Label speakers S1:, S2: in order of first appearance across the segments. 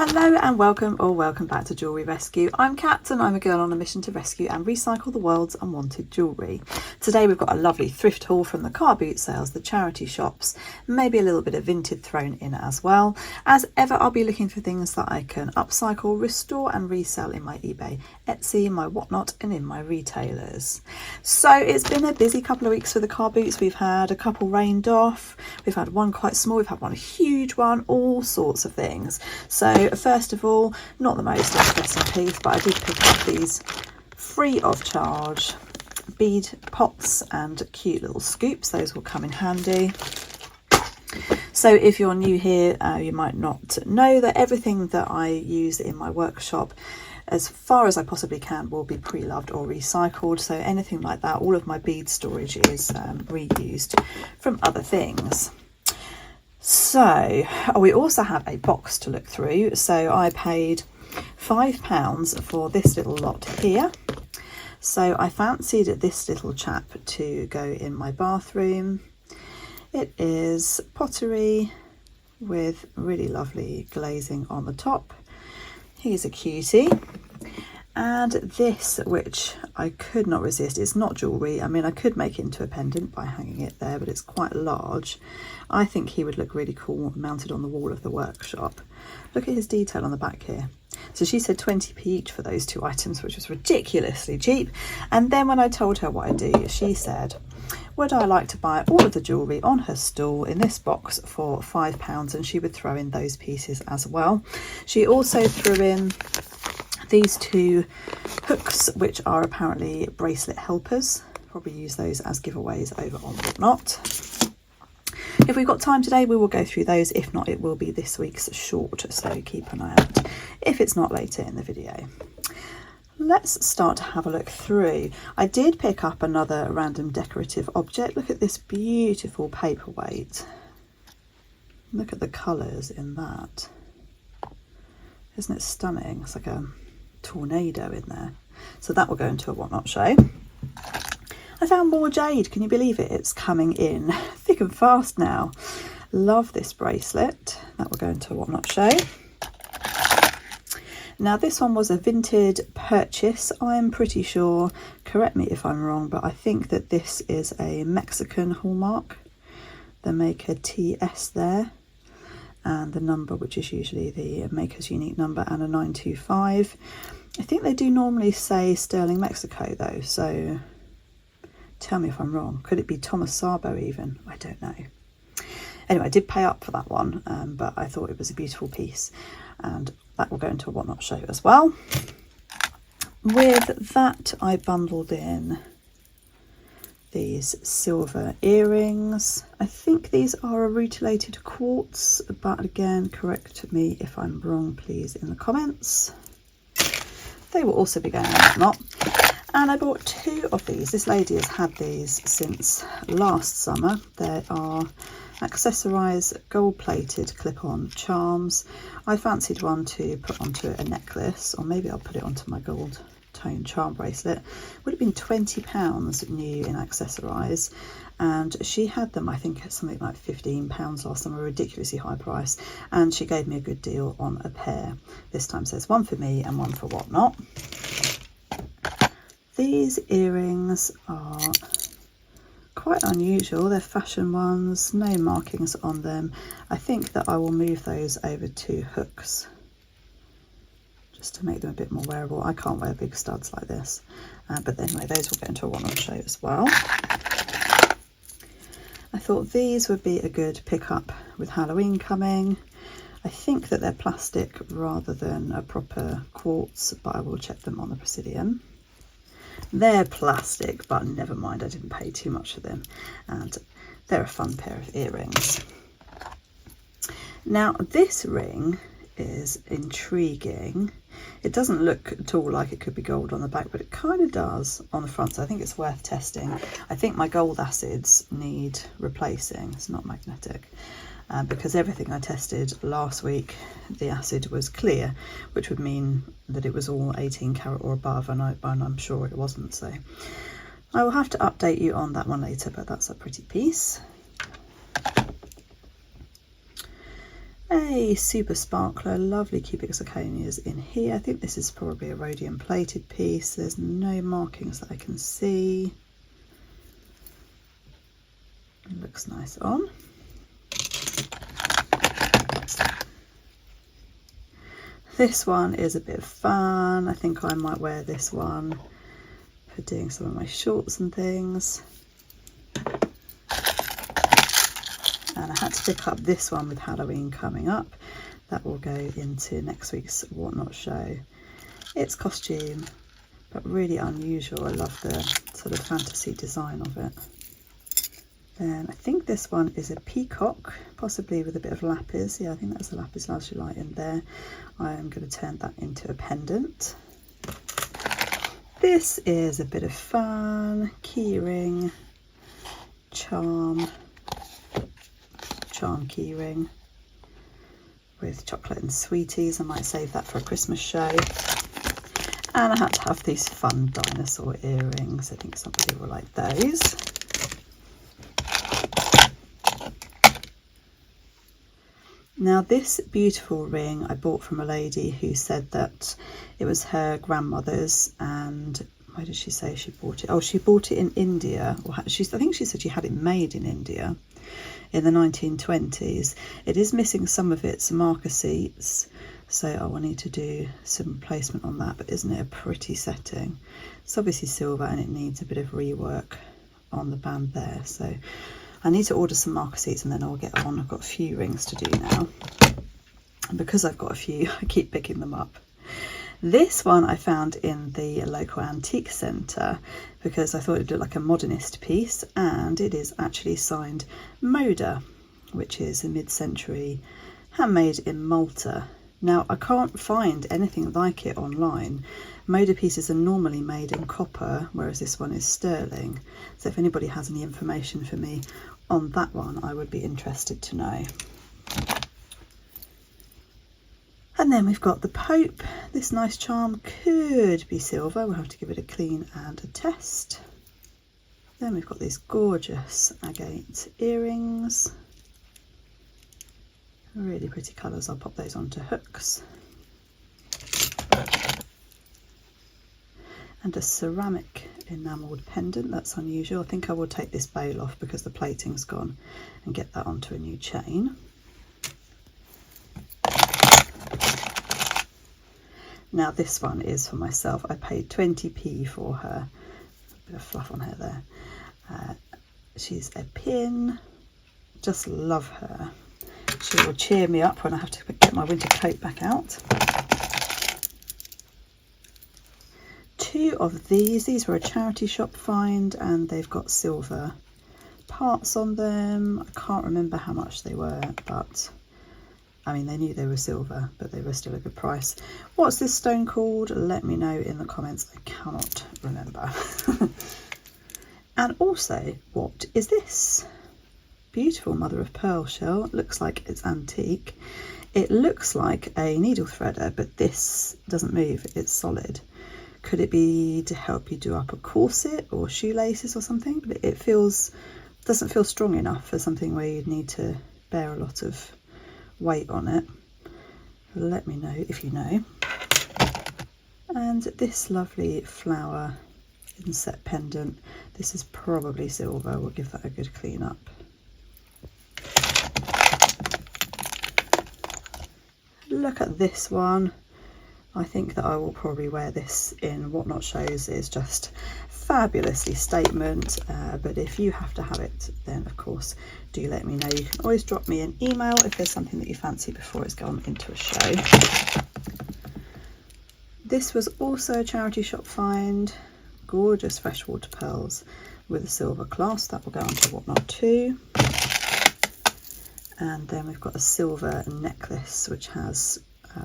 S1: Hello and welcome back to Jewellery Rescue. I'm Kat and I'm a girl on a mission to rescue and recycle the world's unwanted jewellery. Today we've got a lovely thrift haul from the car boot sales, the charity shops, maybe a little bit of vintage thrown in as well. As ever, I'll be looking for things that I can upcycle, restore and resell in my eBay, Etsy, my whatnot and in my retailers. So it's been a busy couple of weeks for the car boots. We've had a couple rained off, we've had one quite small, we've had one huge one, all sorts of things. So first of all, not the most interesting piece, but I did pick up these free of charge bead pots and cute little scoops. Those will come in handy. So if you're new here, you might not know that everything that I use in my workshop, as far as I possibly can, will be pre-loved or recycled. So anything like that, all of my bead storage is reused from other things. So we also have a box to look through. So I paid £5 for this little lot here. So I fancied this little chap to go in my bathroom. It is pottery with really lovely glazing on the top. He's a cutie. And this, which I could not resist, it's not jewellery. I mean, I could make it into a pendant by hanging it there, but it's quite large. I think he would look really cool mounted on the wall of the workshop. Look at his detail on the back here. So she said 20p each for those two items, which was ridiculously cheap. And then when I told her what I do, she said, would I like to buy all of the jewellery on her stall in this box for £5? And she would throw in those pieces as well. She also threw in these two hooks, which are apparently bracelet helpers. Probably use those as giveaways over on Whatnot. If we've got time today, we will go through those. If not, it will be this week's short, so keep an eye out if it's not later in the video. Let's start to have a look through. I did pick up another random decorative object. Look at this beautiful paperweight. Look at the colours in that. Isn't it stunning? It's like a tornado in there. So that will go into a Whatnot show. I found more jade. Can you believe it? It's coming in thick and fast now. Love this bracelet. That will go into a Whatnot show. Now this one was a vintage purchase. I'm pretty sure, correct me if I'm wrong, but I think that this is a Mexican hallmark. The maker TS there, and the number, which is usually the maker's unique number, and a 925. I think they do normally say Sterling, Mexico though, so tell me if I'm wrong. Could it be Thomas Sabo even? I don't know. Anyway, I did pay up for that one, but I thought it was a beautiful piece, and that will go into a Whatnot show as well. With that, I bundled in these silver earrings. I think these are a rutilated quartz, but again, correct me if I'm wrong, please, in the comments. They will also be going on Whatnot. And I bought two of these. This lady has had these since last summer. They are accessorised gold-plated clip-on charms. I fancied one to put onto a necklace, or maybe I'll put it onto my gold tone charm bracelet. Would have been £20 new in accessorise, and she had them, I think, at something like £15 last time, a ridiculously high price, and she gave me a good deal on a pair. This time says one for me and one for Whatnot. These earrings are quite unusual. They're fashion ones, no markings on them. I think that I will move those over to hooks just to make them a bit more wearable. I can't wear big studs like this, but anyway, those will go into a Whatnot show as well. I thought these would be a good pickup with Halloween coming. I think that they're plastic rather than a proper quartz, but I will check them on the Presidium. They're plastic, but never mind, I didn't pay too much for them, and they're a fun pair of earrings. Now this ring is intriguing. It doesn't look at all like it could be gold on the back, but it kind of does on the front, so I think it's worth testing. I think my gold acids need replacing. It's not magnetic. Because everything I tested last week, the acid was clear, which would mean that it was all 18 carat or above, and I'm sure it wasn't. So I will have to update you on that one later, but that's a pretty piece. A super sparkler, lovely cubic zirconias in here. I think this is probably a rhodium plated piece. There's no markings that I can see. It looks nice on. This one is a bit of fun. I think I might wear this one for doing some of my shorts and things. And I had to pick up this one with Halloween coming up. That will go into next week's Whatnot show. It's costume, but really unusual. I love the sort of fantasy design of it. Then I think this one is a peacock, possibly with a bit of lapis. Yeah, I think that's a lapis lazuli in there. I am going to turn that into a pendant. This is a bit of fun, keyring, charm keyring with chocolate and sweeties. I might save that for a Christmas show. And I had to have these fun dinosaur earrings. I think somebody will like those. Now this beautiful ring I bought from a lady who said that it was her grandmother's, and where did she say she bought it? Oh, she bought it in India, or I think she said she had it made in India in the 1920s. It is missing some of its marker seats, so I will need to do some placement on that, but isn't it a pretty setting? It's obviously silver and it needs a bit of rework on the band there, so I need to order some marker seats and then I'll get on. I've got a few rings to do now, and because I've got a few, I keep picking them up. This one I found in the local antique centre because I thought it looked like a modernist piece, and it is actually signed Moda, which is a mid-century handmade in Malta. Now I can't find anything like it online. Moda pieces are normally made in copper, whereas this one is sterling. So if anybody has any information for me on that one, I would be interested to know. And then we've got the Pope. This nice charm could be silver. We'll have to give it a clean and a test. Then we've got these gorgeous agate earrings. Really pretty colours. I'll pop those onto hooks. And a ceramic enamelled pendant. That's unusual. I think I will take this bail off because the plating's gone and get that onto a new chain. Now this one is for myself. I paid 20p for her. A bit of fluff on her there. She's a pin. Just love her. She will cheer me up when I have to get my winter coat back out. Two of these were a charity shop find, and they've got silver parts on them. I can't remember how much they were, but I mean, they knew they were silver, but they were still a good price. What's this stone called? Let me know in the comments. I cannot remember. And also, what is this? Beautiful mother of pearl shell. It looks like it's antique. It looks like a needle threader, but this doesn't move. It's solid. Could it be to help you do up a corset or shoelaces or something? But it doesn't feel strong enough for something where you'd need to bear a lot of weight on it. Let me know if you know. And this lovely flower inset pendant. This is probably silver. We'll give that a good clean up. Look at this one. I think that I will probably wear this in Whatnot shows. It's just fabulously statement, but if you have to have it, then of course do let me know. You can always drop me an email if there's something that you fancy before it's gone into a show. This was also a charity shop find. Gorgeous freshwater pearls with a silver clasp. That will go onto Whatnot too. And then we've got a silver necklace which has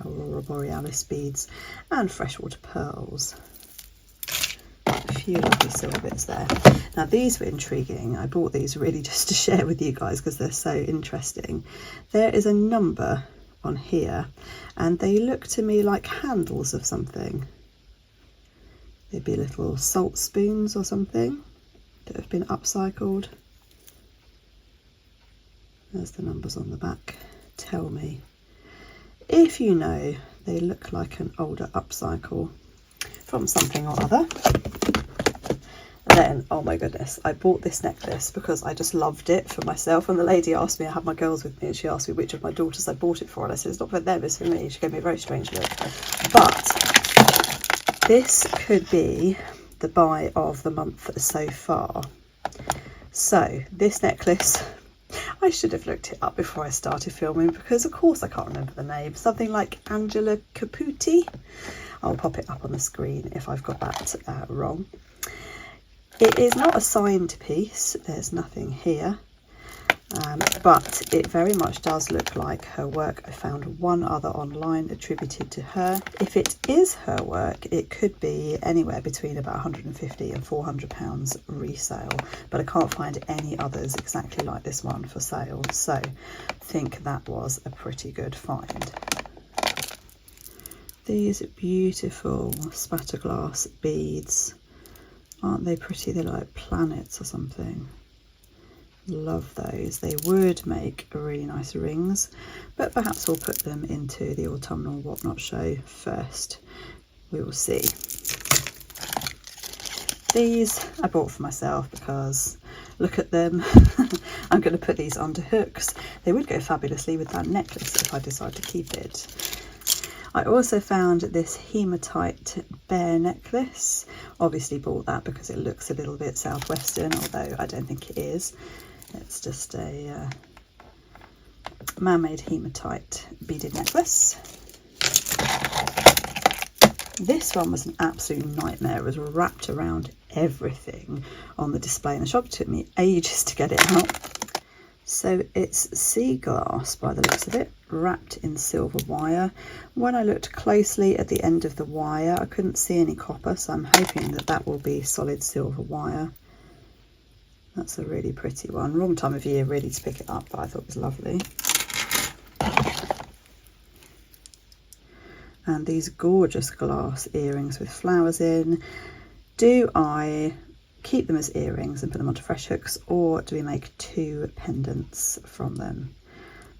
S1: Aurora Borealis beads and freshwater pearls. A few lovely silver bits there. Now these were intriguing. I bought these really just to share with you guys because they're so interesting. There is a number on here and they look to me like handles of something. They'd be little salt spoons or something that have been upcycled. There's the numbers on the back. Tell me If you know, they look like an older upcycle from something or other. Then, oh my goodness, I bought this necklace because I just loved it for myself. And the lady asked me, I had my girls with me, and she asked me which of my daughters I bought it for. And I said, it's not for them, it's for me. She gave me a very strange look. But this could be the buy of the month so far. So this necklace, I should have looked it up before I started filming, because of course I can't remember the name. Something like Angela Caputi. I'll pop it up on the screen if I've got that wrong. It is not a signed piece, there's nothing here, but it very much does look like her work. I found one other online attributed to her. If it is her work, it could be anywhere between about £150 and £400 resale, but I can't find any others exactly like this one for sale, so I think that was a pretty good find. These beautiful spatterglass beads, aren't they pretty? They're like planets or something. Love those. They would make really nice rings, but perhaps we'll put them into the autumnal whatnot show first. We will see. These I bought for myself because look at them. I'm going to put these under hooks. They would go fabulously with that necklace if I decide to keep it. I also found this hematite bear necklace. Obviously bought that because it looks a little bit southwestern, although I don't think it is. It's just a man-made hematite beaded necklace. This one was an absolute nightmare. It was wrapped around everything on the display in the shop. It took me ages to get it out. So it's sea glass by the looks of it, wrapped in silver wire. When I looked closely at the end of the wire, I couldn't see any copper, so I'm hoping that that will be solid silver wire. That's a really pretty one. Wrong time of year really to pick it up, but I thought it was lovely. And these gorgeous glass earrings with flowers in. Do I keep them as earrings and put them onto fresh hooks, or do we make two pendants from them?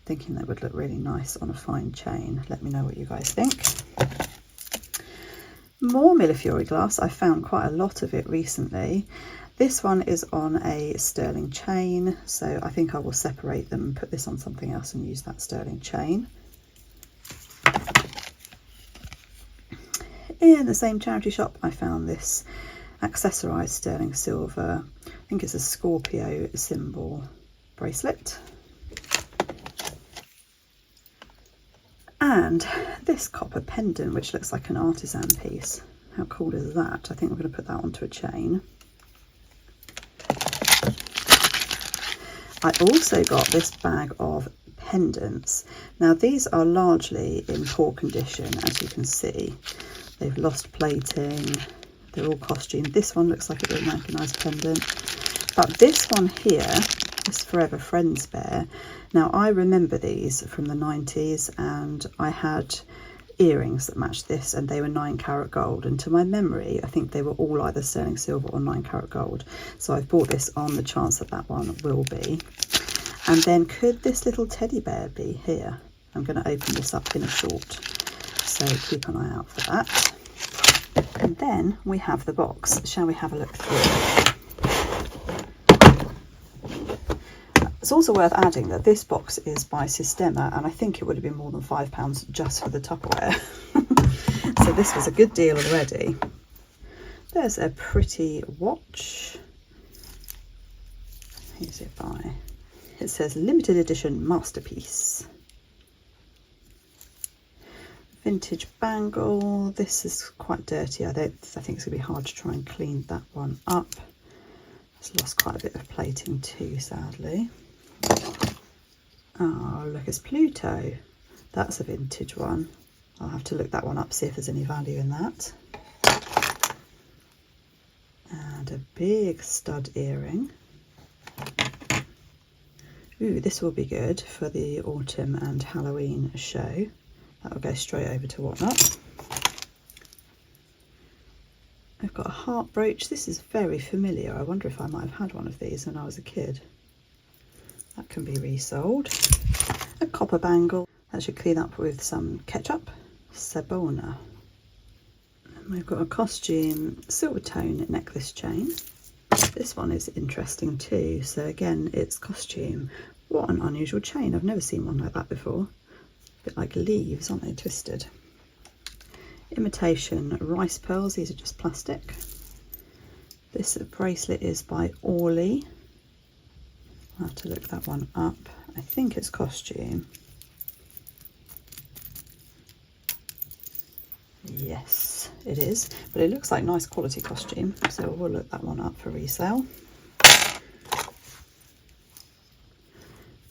S1: Thinking that would look really nice on a fine chain. Let me know what you guys think. More Millefiori glass. I found quite a lot of it recently. This one is on a sterling chain, so I think I will separate them and put this on something else and use that sterling chain. In the same charity shop, I found this accessorized sterling silver, I think it's a Scorpio symbol bracelet. And this copper pendant, which looks like an artisan piece. How cool is that? I think we're going to put that onto a chain. I also got this bag of pendants. Now these are largely in poor condition, as you can see. They've lost plating. They're all costume. This one looks like it would make a nice pendant. But this one here, this Forever Friends bear. Now I remember these from the 90s, and I had earrings that matched this, and they were 9-carat gold. And to my memory, I think they were all either sterling silver or 9-carat gold. So I've bought this on the chance that that one will be. And then could this little teddy bear be here? I'm going to open this up in a short, so keep an eye out for that. And then we have the box. Shall we have a look through? It's also worth adding that this box is by Systema, and I think it would have been more than £5 just for the Tupperware. So this was a good deal already. There's a pretty watch. Who's it by? It says limited edition masterpiece. Vintage bangle. This is quite dirty. I think it's going to be hard to try and clean that one up. It's lost quite a bit of plating too, sadly. Oh, look, it's Pluto. That's a vintage one. I'll have to look that one up, see if there's any value in that. And a big stud earring. Ooh, this will be good for the autumn and Halloween show. That will go straight over to whatnot. I've got a heart brooch. This is very familiar. I wonder if I might have had one of these when I was a kid. That can be resold. A copper bangle. That should clean up with some ketchup, Sabona. And we've got a costume silver tone necklace chain. This one is interesting too. So again, it's costume. What an unusual chain. I've never seen one like that before. A bit like leaves, aren't they, twisted? Imitation rice pearls. These are just plastic. This bracelet is by Orly. I'll have to look that one up. I think it's costume. Yes, it is, but it looks like nice quality costume, so we'll look that one up for resale.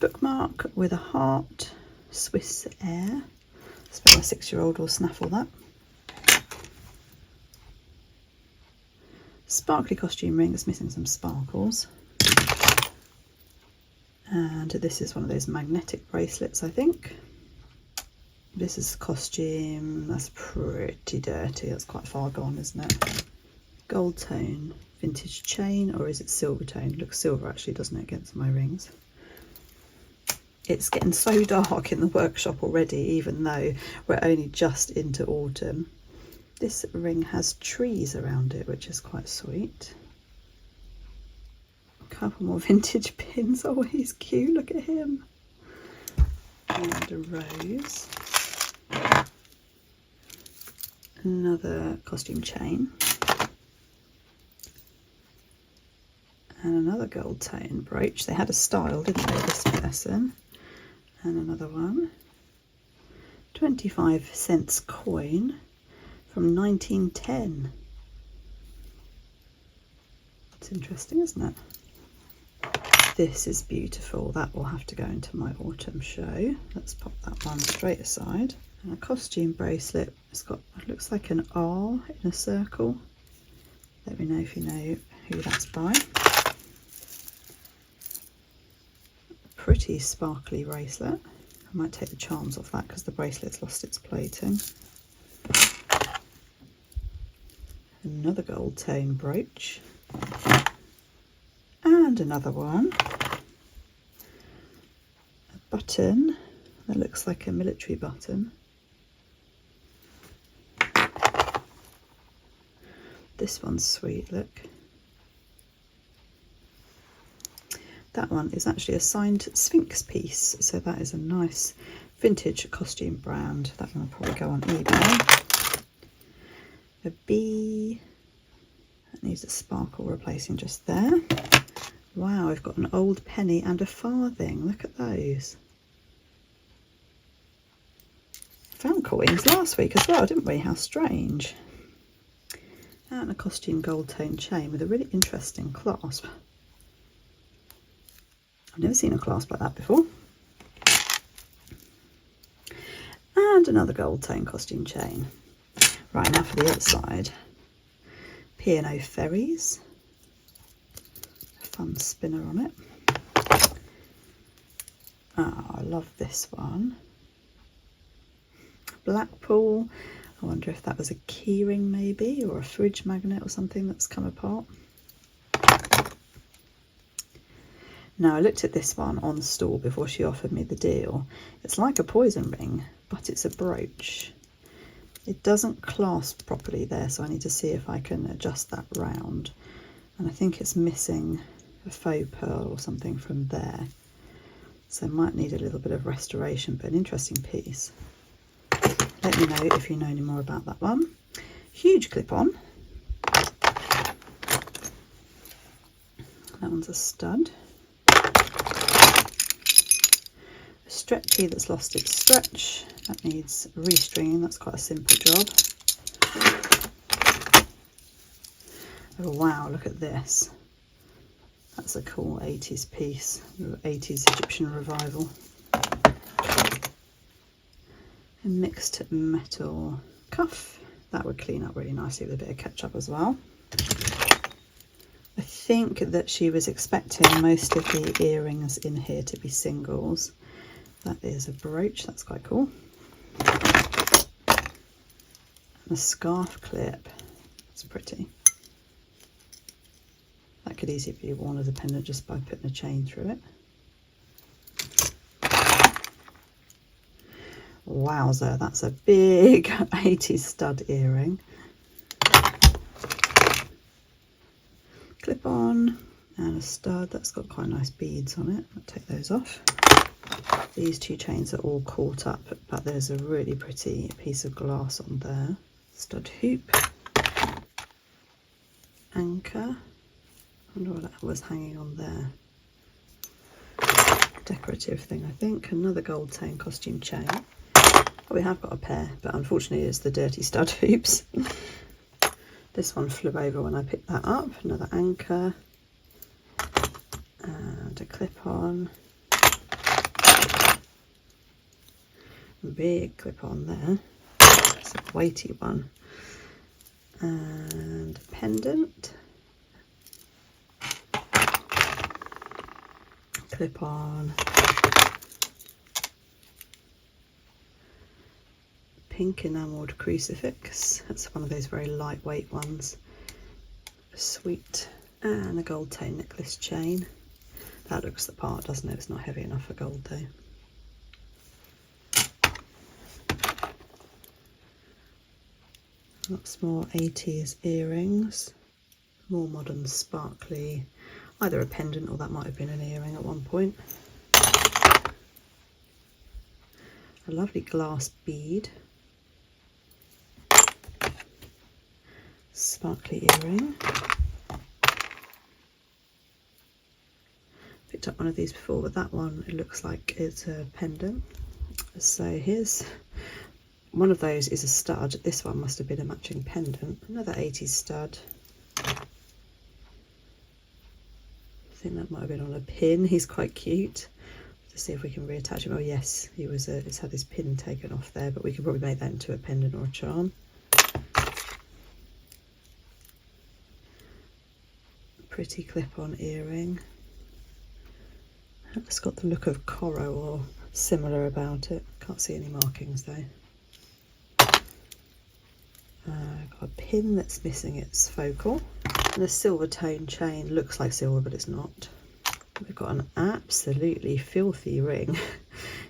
S1: Bookmark with a heart, Swiss Air. I suppose my 6-year-old will snaffle that. Sparkly costume ring that's missing some sparkles. And this is one of those magnetic bracelets, I think. This is costume, that's pretty dirty, that's quite far gone, isn't it? Gold tone, vintage chain, or is it silver tone? It looks silver actually, doesn't it, against my rings? It's getting so dark in the workshop already, even though we're only just into autumn. This ring has trees around it, which is quite sweet. A couple more vintage pins. Oh, he's cute, look at him. And a rose. Another costume chain. And another gold tone brooch. They had a style, didn't they, this person? And another one. 25 cents coin from 1910. It's interesting, isn't it? This is beautiful. That will have to go into my autumn show. Let's pop that one straight aside. And a costume bracelet. It's got, it looks like an R in a circle. Let me know if you know who that's by. Pretty sparkly bracelet. I might take the charms off that because the bracelet's lost its plating. Another gold tone brooch. And another one. A button that looks like a military button. This one's sweet, look. That one is actually a signed Sphinx piece, so that is a nice vintage costume brand. That one will probably go on eBay. A bee. That needs a sparkle replacing just there. Wow, we've got an old penny and a farthing. Look at those. Found coins last week as well, didn't we? How strange. And a costume gold tone chain with a really interesting clasp. I've never seen a clasp like that before. And another gold tone costume chain. Right, now for the other side. P&O Ferries. A fun spinner on it. Oh, I love this one. Blackpool. I wonder if that was a keyring maybe, or a fridge magnet or something that's come apart. Now, I looked at this one on the store before she offered me the deal. It's like a poison ring, but it's a brooch. It doesn't clasp properly there, so I need to see if I can adjust that round. And I think it's missing a faux pearl or something from there. So it might need a little bit of restoration, but an interesting piece. Let me know if you know any more about that one. Huge clip-on. That one's a stud. A stretchy that's lost its stretch. That needs restringing. That's quite a simple job. Oh wow, look at this. That's a cool 80s piece. 80s Egyptian revival. A mixed metal cuff. That would clean up really nicely with a bit of ketchup as well. I think that she was expecting most of the earrings in here to be singles. That is a brooch, that's quite cool. And a scarf clip, it's pretty. That could easily be worn as a pendant just by putting a chain through it. Wowzer, that's a big 80s stud earring. Clip on and a stud that's got quite nice beads on it. I'll take those off. These two chains are all caught up, but there's a really pretty piece of glass on there. Stud hoop, anchor. I wonder what that was hanging on there. Decorative thing, I think. Another gold chain, costume chain. Oh, we have got a pair, but unfortunately it's the dirty stud hoops. This one flew over when I picked that up. Another anchor and a clip on. Big clip on there. It's a weighty one. And a pendant. Clip on. Pink enamelled crucifix. That's one of those very lightweight ones. Sweet. And a gold chain necklace chain. That looks the part, doesn't it? It's not heavy enough for gold though. Lots more 80s earrings. More modern sparkly. Either a pendant or that might have been an earring at one point. A lovely glass bead. Sparkly earring. Picked up one of these before, but that one, it looks like it's a pendant. So here's one of those is a stud. This one must have been a matching pendant. Another 80s stud. I think that might have been on a pin. He's quite cute. Let's see if we can reattach him. Oh yes, he was. It's had his pin taken off there, but we could probably make that into a pendant or a charm. Pretty clip-on earring. It's got the look of coral or similar about it. Can't see any markings though. Got a pin that's missing its focal. And a silver tone chain. Looks like silver, but it's not. We've got an absolutely filthy ring.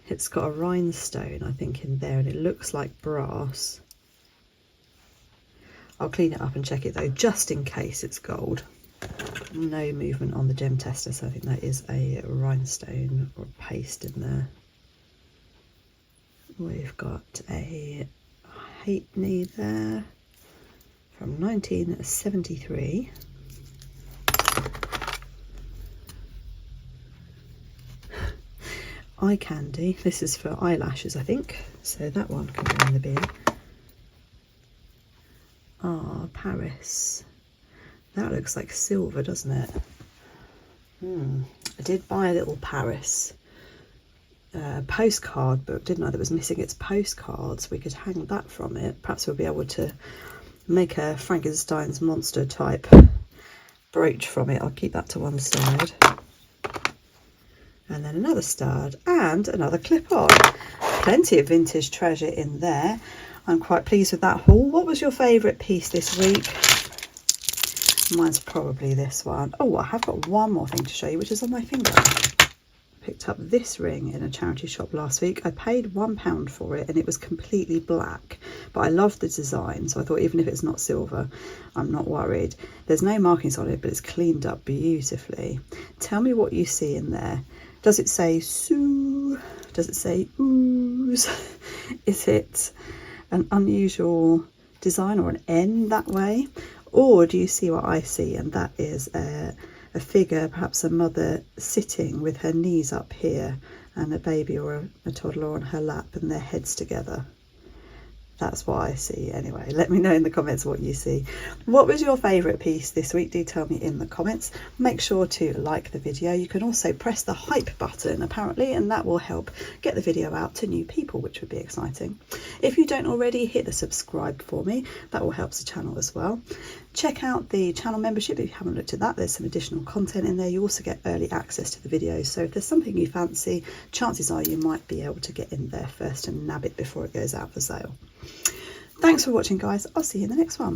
S1: It's got a rhinestone, I think, in there, and it looks like brass. I'll clean it up and check it though, just in case it's gold. No movement on the gem tester, so I think that is a rhinestone or paste in there. We've got a halfpenny there from 1973. Eye candy. This is for eyelashes, I think. So that one can go in the bin. Ah, Paris. That looks like silver, doesn't it? I did buy a little Paris postcard book, didn't I? That was missing its postcards. We could hang that from it. Perhaps we'll be able to make a Frankenstein's monster type brooch from it. I'll keep that to one side. And then another stud and another clip-on. Plenty of vintage treasure in there. I'm quite pleased with that haul. What was your favourite piece this week? Mine's probably this one. Oh, I have got one more thing to show you, which is on my finger. I picked up this ring in a charity shop last week. I paid £1 for it and it was completely black, but I loved the design, so I thought even if it's not silver, I'm not worried. There's no markings on it, but it's cleaned up beautifully. Tell me what you see in there. Does it say Sue? Does it say ooze? Is it an unusual design or an N that way? Or do you see what I see? And that is a figure, perhaps a mother sitting with her knees up here and a baby or a toddler on her lap and their heads together. That's what I see anyway. Let me know in the comments what you see. What was your favourite piece this week? Do tell me in the comments. Make sure to like the video. You can also press the hype button apparently, and that will help get the video out to new people, which would be exciting. If you don't already, hit the subscribe for me. That will help the channel as well. Check out the channel membership if you haven't looked at that. There's some additional content in there. You also get early access to the videos. So if there's something you fancy, chances are you might be able to get in there first and nab it before it goes out for sale. Thanks for watching, guys. I'll see you in the next one.